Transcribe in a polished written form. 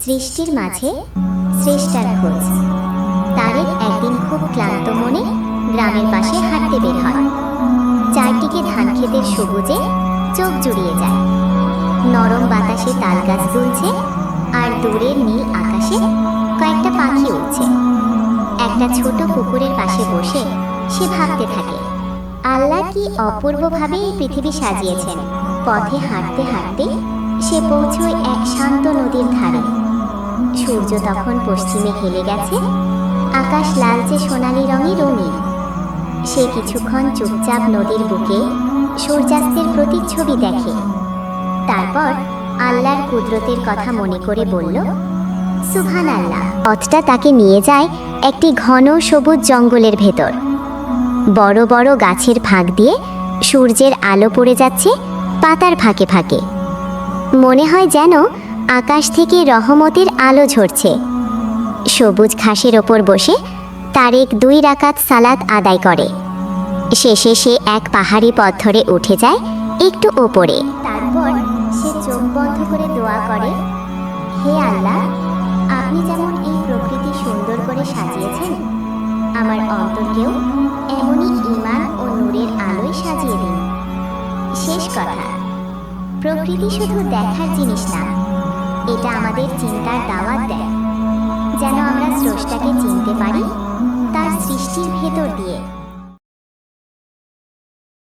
সৃষ্টির মাঝে শ্রেষ্ঠার খোঁজ। তারেক একদিন খুব ক্লান্ত মনে গ্রামের পাশে হাঁটতে বের হয়। চারদিকে ধান ক্ষেতের সবুজে চোখ জুড়িয়ে যায়। নরম বাতাসে তাল গাছ দুলছে, আর দূরের নীল আকাশে কয়েকটা পাখি উড়ছে। একটা ছোট পুকুরের পাশে বসে সে ভাবতে থাকে, আল্লাহ কি অপূর্বভাবে এই পৃথিবী সাজিয়েছেন। পথে হাঁটতে হাঁটতে সে পৌঁছয় এক শান্ত নদীর ধারে। সূর্য তখন পশ্চিমে হেলে গেছে, আকাশ লালচে সোনালি রঙে রঙিন। সে কিছুক্ষণ চুপচাপ নদীর বুকে সূর্যাস্তের প্রতিচ্ছবি দেখে। তারপর আল্লাহর কুদরতের কথা মনে করে বলল, সুবহানাল্লাহ। পথটা তাকে নিয়ে যায় একটি ঘন সবুজ জঙ্গলের ভেতর। বড় বড় গাছের ফাঁক দিয়ে সূর্যের আলো পড়ে যাচ্ছে পাতার ফাঁকে ফাঁকে। মনে হয় যেন আকাশ থেকে রহমতের আলো ঝরছে। সবুজ ঘাসের ওপর বসে তারেক 2 রাকাত সালাত আদায় করে। শেষে সে এক পাহাড়ি পথ ধরে উঠে যায় একটু ওপরে। তারপর সে চোখ বন্ধ করে দোয়া করে, হে আল্লাহ, আপনি যেমন এই প্রকৃতি সুন্দর করে সাজিয়েছেন, আমার অন্তরকেও এমনই ঈমান ও নূরের আলোয় সাজিয়ে দিন। শেষ কথা, প্রকৃতি শুধু দেখার জিনিস না, এটা আমাদের চিন্তার দাওয়াত দেয়, যেন আমরা স্রষ্টাকে চিনতে পারি তার সৃষ্টির ভেতর দিয়ে।